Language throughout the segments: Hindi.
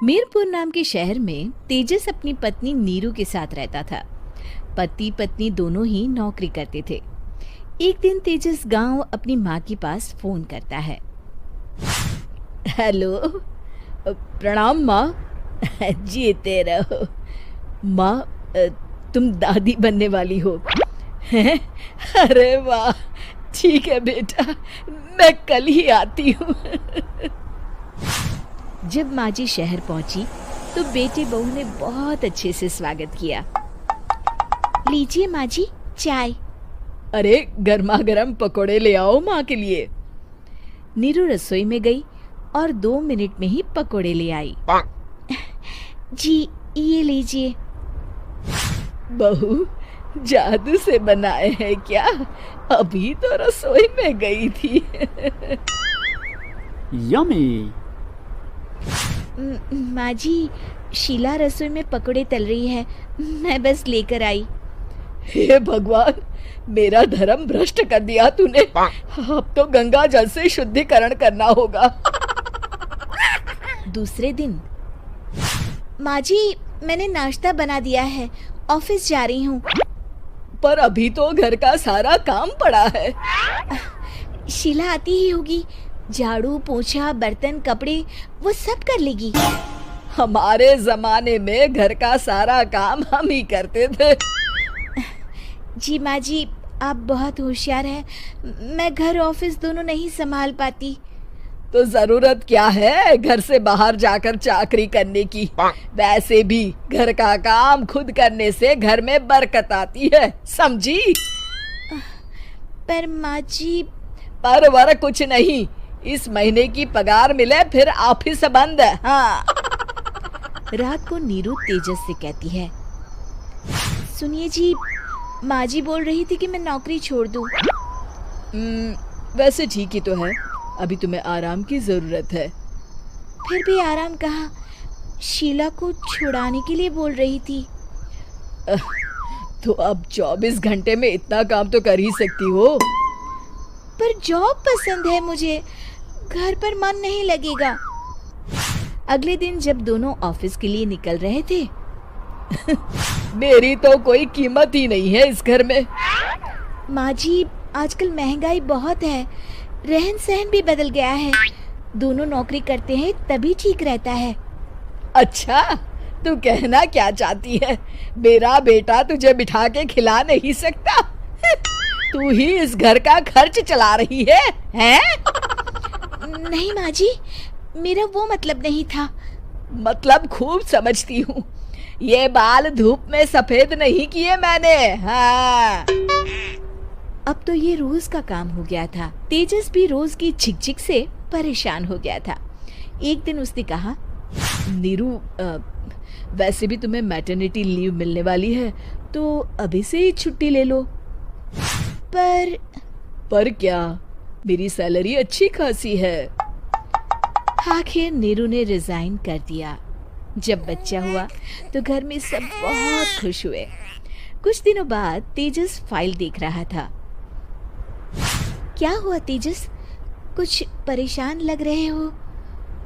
मीरपुर नाम के शहर में तेजस अपनी पत्नी नीरू के साथ रहता था। पति पत्नी दोनों ही नौकरी करते थे। एक दिन तेजस गांव अपनी माँ के पास फोन करता है। हेलो, प्रणाम माँ। जीते रहो माँ, तुम दादी बनने वाली हो हैं? अरे वाह, ठीक है बेटा, मैं कल ही आती हूँ। जब माँ जी शहर पहुंची तो बेटे बहू ने बहुत अच्छे से स्वागत किया। लीजिए माँ जी, चाय। अरे गर्मा गर्म पकोड़े ले आओ माँ के लिए। नीरू रसोई में गई और 2 मिनट में ही पकोड़े ले आई। जी ये लीजिए। बहू, जादू से बनाए हैं क्या? अभी तो रसोई में गई थी। यम्मी। माँ जी, शीला रसोई में पकोड़े तल रही है, मैं बस लेकर आई। हे भगवान, मेरा धर्म भ्रष्ट कर दिया तूने। अब तो गंगा जल से शुद्धिकरण करना होगा। दूसरे दिन, माँ जी मैंने नाश्ता बना दिया है, ऑफिस जा रही हूँ। पर अभी तो घर का सारा काम पड़ा है। शीला आती ही होगी, झाड़ू पोछा बर्तन कपड़े वो सब कर लेगी। हमारे जमाने में घर का सारा काम हम ही करते थे। जी माँ जी, आप बहुत होशियार हैं, मैं घर ऑफिस दोनों नहीं संभाल पाती। तो जरूरत क्या है घर से बाहर जाकर चाकरी करने की? वैसे भी घर का काम खुद करने से घर में बरकत आती है, समझी? पर माँ जी। पर वर कुछ नहीं, इस महीने की पगार मिले फिर ऑफिस बंद। हाँ। रात को नीरू तेजस से कहती है, सुनिए जी, माँ जी बोल रही थी कि मैं नौकरी छोड़ दूं। वैसे ठीक ही तो है, अभी तुम्हें आराम की जरूरत है। फिर भी आराम कहाँ, शीला को छुड़ाने के लिए बोल रही थी। तो अब 24 घंटे में इतना काम तो कर ही सकती हो। पर जॉब पसंद है मुझे, घर पर मन नहीं लगेगा। अगले दिन जब दोनों ऑफिस के लिए निकल रहे थे, मेरी तो कोई कीमत ही नहीं है इस घर में। माँ जी, आजकल महंगाई बहुत है, रहन सहन भी बदल गया है, दोनों नौकरी करते हैं तभी ठीक रहता है। अच्छा, तू कहना क्या चाहती है? मेरा बेटा तुझे बिठा के खिला नहीं सकता? तू ही इस घर का खर्च चला रही है, हैं? नहीं माँ जी, मेरा वो मतलब नहीं था। मतलब खूब समझती हूँ, ये बाल धूप में सफेद नहीं किए मैंने। हाँ। अब तो ये रोज का काम हो गया था। तेजस भी रोज की झिकझिक से परेशान हो गया था। एक दिन उसने कहा, नीरू, वैसे भी तुम्हें मैटरनिटी लीव मिलने वाली है, तो अभी से ही छुट्टी ले लो। पर क्या, मेरी सैलरी अच्छी खासी है। आखिर नीरू ने रिजाइन कर दिया। जब बच्चा हुआ तो घर में सब बहुत खुश हुए। कुछ दिनों बाद तेजस फाइल देख रहा था। क्या हुआ तेजस, कुछ परेशान लग रहे हो?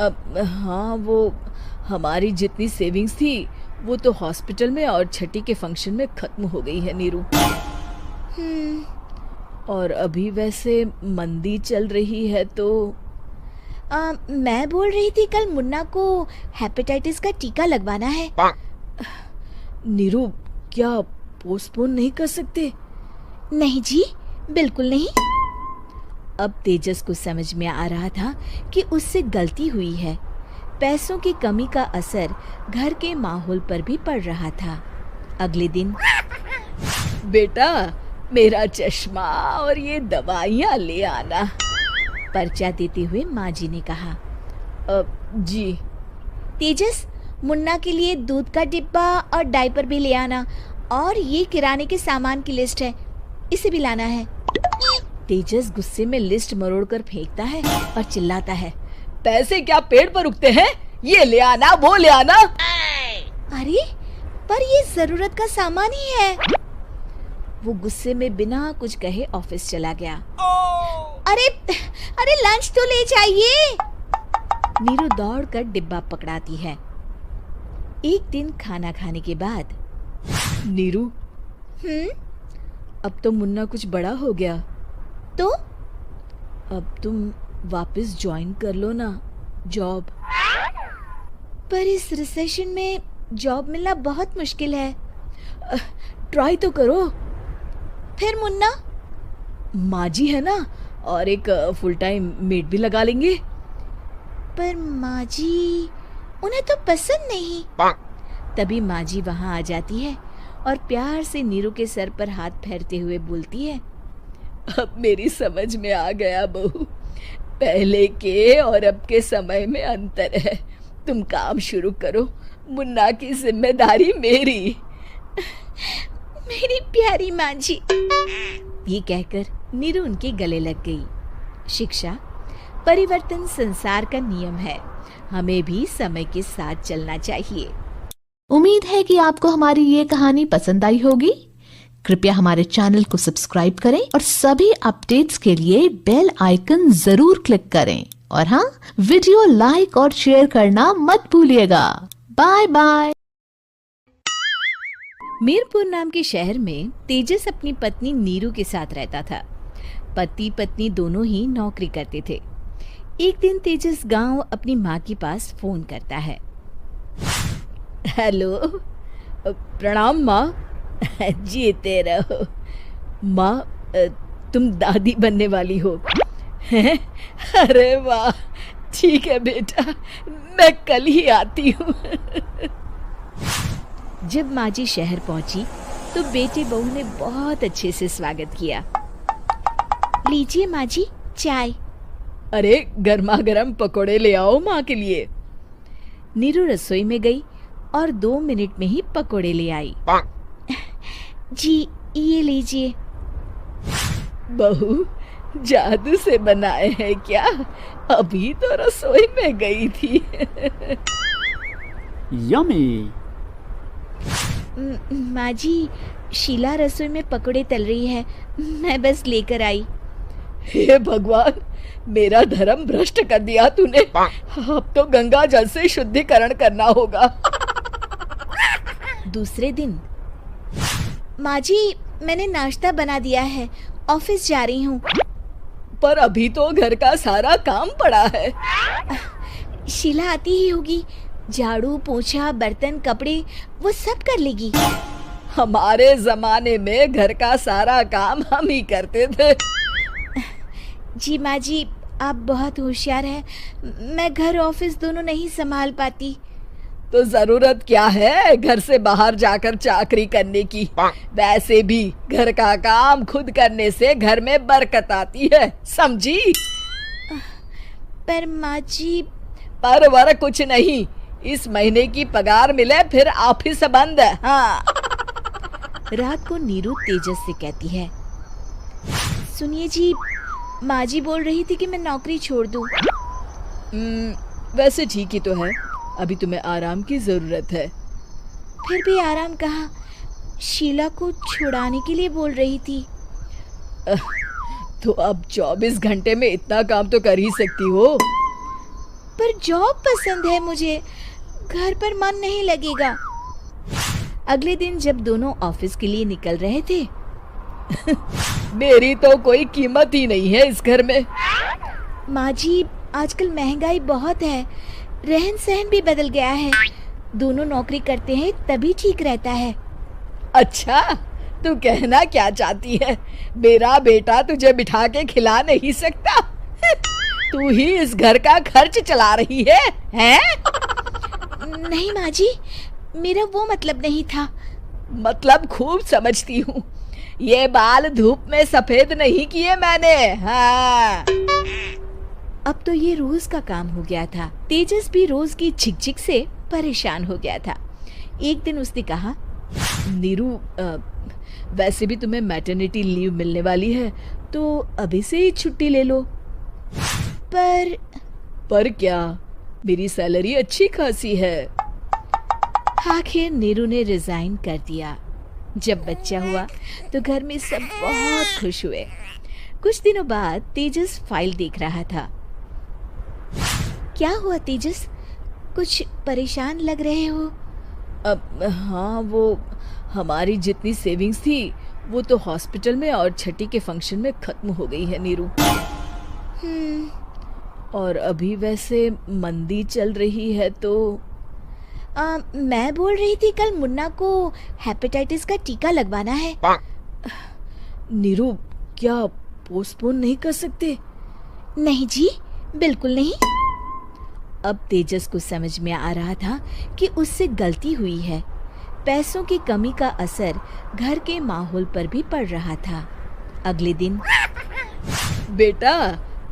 हाँ, वो हमारी जितनी सेविंग्स थी वो तो हॉस्पिटल में और छठी के फंक्शन में खत्म हो गई है नीरू। और अभी वैसे मंदी चल रही है तो मैं बोल रही थी कल मुन्ना को हेपेटाइटिस का टीका लगवाना है। नीरू, क्या पोस्टपोन नहीं कर सकते? नहीं जी, बिल्कुल नहीं। अब तेजस को समझ में आ रहा था कि उससे गलती हुई है। पैसों की कमी का असर घर के माहौल पर भी पड़ रहा था। अगले दिन, बेटा मेरा चश्मा और ये दवाइयाँ ले आना, पर्चा देते हुए माँ जी ने कहा। जी। तेजस, मुन्ना के लिए दूध का डिब्बा और डायपर भी ले आना, और ये किराने के सामान की लिस्ट है, इसे भी लाना है। तेजस गुस्से में लिस्ट मरोड़कर फेंकता है और चिल्लाता है, पैसे क्या पेड़ पर उगते हैं? ये ले आना, वो ले आना। अरे पर ये जरूरत का सामान ही है। वो गुस्से में बिना कुछ कहे ऑफिस चला गया। अरे लंच तो ले जाइए। नीरू दौड़कर डिब्बा पकड़ाती है एक दिन खाना खाने के बाद, नीरू, अब तो मुन्ना कुछ बड़ा हो गया, तो अब तुम वापस ज्वाइन कर लो ना जॉब। पर इस रिसेशन में जॉब मिलना बहुत मुश्किल है। ट्राई तो करो। फिर मुन्ना? माँ जी है ना, और एक फुल टाइम मेड भी लगा लेंगे। पर माँ जी, उन्हें तो पसंद नहीं। तभी माँ जी वहाँ आ जाती है और प्यार से नीरू के सर पर हाथ फेरते हुए बोलती है, अब मेरी समझ में आ गया बहू, पहले के और अब के समय में अंतर है। तुम काम शुरू करो, मुन्ना की जिम्मेदारी मेरी। मेरी प्यारी माँ जी। ये कहकर नीरू उनके गले लग गई। शिक्षा, परिवर्तन संसार का नियम है, हमें भी समय के साथ चलना चाहिए। उम्मीद है कि आपको हमारी ये कहानी पसंद आई होगी। कृपया हमारे चैनल को सब्सक्राइब करें और सभी अपडेट्स के लिए बेल आइकन जरूर क्लिक करें। और हाँ, वीडियो लाइक और शेयर करना मत भूलिएगा। Bye bye. मीरपुर नाम के शहर में तेजस अपनी पत्नी नीरू के साथ रहता था। पति पत्नी दोनों ही नौकरी करते थे। एक दिन तेजस गांव अपनी माँ के पास फोन करता है। हेलो, प्रणाम माँ। जीते रहो माँ, तुम दादी बनने वाली हो। अरे वाह, ठीक है बेटा, मैं कल ही आती हूँ। जब माँ जी शहर पहुंची तो बेटे बहू ने बहुत अच्छे से स्वागत किया। लीजिए माँ जी, चाय। अरे गर्मा गर्म पकोड़े ले आओ माँ के लिए। नीरू रसोई में गई और 2 मिनट में ही पकोड़े ले आई। जी ये लीजिए। बहू, जादू से बनाए हैं क्या? अभी तो रसोई में गई थी। यम्मी। माँ जी, शीला रसोई में पकोड़े तल रही है, मैं बस लेकर आई। हे भगवान, मेरा धर्म भ्रष्ट कर दिया तूने। अब तो गंगा जल से शुद्धिकरण करना होगा। दूसरे दिन, माँ जी मैंने नाश्ता बना दिया है, ऑफिस जा रही हूँ। पर अभी तो घर का सारा काम पड़ा है। शीला आती ही होगी, झाड़ू पोछा बर्तन कपड़े वो सब कर लेगी। हमारे जमाने में घर का सारा काम हम ही करते थे। जी माँ जी, आप बहुत होशियार हैं, मैं घर ऑफिस दोनों नहीं संभाल पाती। तो जरूरत क्या है घर से बाहर जाकर चाकरी करने की? वैसे भी घर का काम खुद करने से घर में बरकत आती है, समझी? पर माँ जी। पर वर कुछ नहीं, इस महीने की पगार मिले फिर ऑफिस बंद है। हाँ। रात को नीरू तेजस से कहती है, सुनिए जी, माँ जी बोल रही थी कि मैं नौकरी छोड़ दूं। वैसे ठीक ही तो है, अभी तुम्हें आराम की जरूरत है। फिर भी आराम कहाँ, शीला को छुड़ाने के लिए बोल रही थी। तो अब 24 घंटे में इतना काम तो कर ही सकती हो। पर जॉब पसंद है मुझे, घर पर मन नहीं लगेगा। अगले दिन जब दोनों ऑफिस के लिए निकल रहे थे, मेरी तो कोई कीमत ही नहीं है इस घर में। माँ जी, आजकल महंगाई बहुत है, रहन सहन भी बदल गया है, दोनों नौकरी करते हैं तभी ठीक रहता है। अच्छा, तू कहना क्या चाहती है? मेरा बेटा तुझे बिठा के खिला नहीं सकता? तू ही इस घर का खर्च चला रही है, हैं? नहीं माँ जी, मेरा वो मतलब नहीं था। मतलब खूब समझती हूँ, ये बाल धूप में सफेद नहीं किए मैंने। हाँ। अब तो ये रोज का काम हो गया था। तेजस भी रोज की झिकझिक से परेशान हो गया था। एक दिन उसने कहा, नीरू, वैसे भी तुम्हें मैटरनिटी लीव मिलने वाली है, तो अभी से ही छुट्टी ले लो। पर क्या, मेरी सैलरी अच्छी खासी है। आखिर नीरू ने रिजाइन कर दिया। जब बच्चा हुआ तो घर में सब बहुत खुश हुए। कुछ दिनों बाद तेजस फाइल देख रहा था। क्या हुआ तेजस, कुछ परेशान लग रहे हो? अब हाँ, वो हमारी जितनी सेविंग्स थी वो तो हॉस्पिटल में और छठी के फंक्शन में खत्म हो गई है नीरू। और अभी वैसे मंदी चल रही है तो मैं बोल रही थी कल मुन्ना को हेपेटाइटिस का टीका लगवाना है। नीरू, क्या पोस्टपोन नहीं कर सकते? नहीं जी, बिल्कुल नहीं। अब तेजस को समझ में आ रहा था कि उससे गलती हुई है। पैसों की कमी का असर घर के माहौल पर भी पड़ रहा था। अगले दिन, बेटा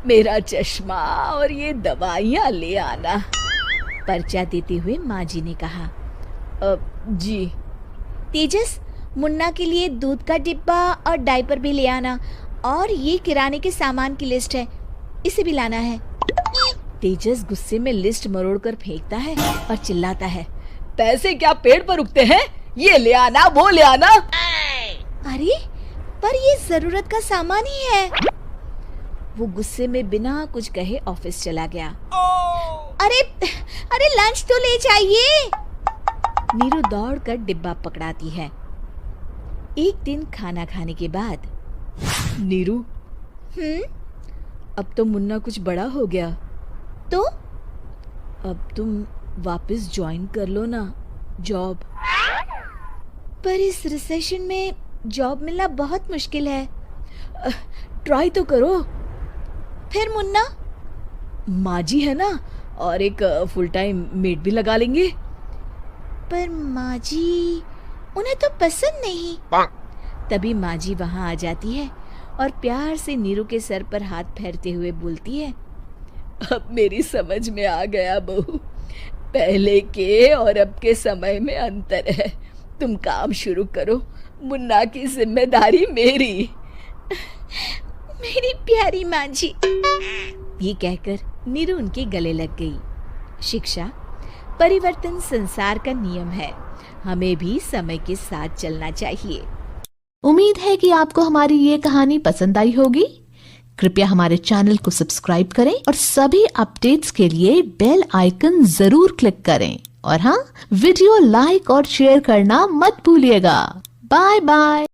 मेरा चश्मा और ये दवाइयाँ ले आना, पर्चा देते हुए माँ जी ने कहा। जी। तेजस, मुन्ना के लिए दूध का डिब्बा और डायपर भी ले आना, और ये किराने के सामान की लिस्ट है, इसे भी लाना है। तेजस गुस्से में लिस्ट मरोड़कर फेंकता है और चिल्लाता है, पैसे क्या पेड़ पर उगते हैं? ये ले आना, वो ले आना। अरे पर ये जरूरत का सामान ही है। वो गुस्से में बिना कुछ कहे ऑफिस चला गया। अरे अरे लंच तो ले जाइए। नीरू दौड़कर डिब्बा पकड़ाती है। एक दिन खाना खाने के बाद, नीरू, अब तो मुन्ना कुछ बड़ा हो गया, तो अब तुम वापस ज्वाइन कर लो ना जॉब। पर इस रिसेशन में जॉब मिलना बहुत मुश्किल है। ट्राई तो करो। फिर मुन्ना? माँ जी है ना, और एक फुल टाइम मेड भी लगा लेंगे। पर माँ जी, उन्हें तो पसंद नहीं। तभी माँ जी वहाँ आ जाती है और प्यार से नीरू के सर पर हाथ फेरते हुए बोलती है, अब मेरी समझ में आ गया बहू, पहले के और अब के समय में अंतर है। तुम काम शुरू करो, मुन्ना की जिम्मेदारी मेरी। मेरी प्यारी माँ जी। ये कहकर नीरू उनके गले लग गई। शिक्षा, परिवर्तन संसार का नियम है, हमें भी समय के साथ चलना चाहिए। उम्मीद है कि आपको हमारी ये कहानी पसंद आई होगी। कृपया हमारे चैनल को सब्सक्राइब करें और सभी अपडेट्स के लिए बेल आइकन जरूर क्लिक करें। और हाँ, वीडियो लाइक और शेयर करना मत भूलिएगा। Bye bye.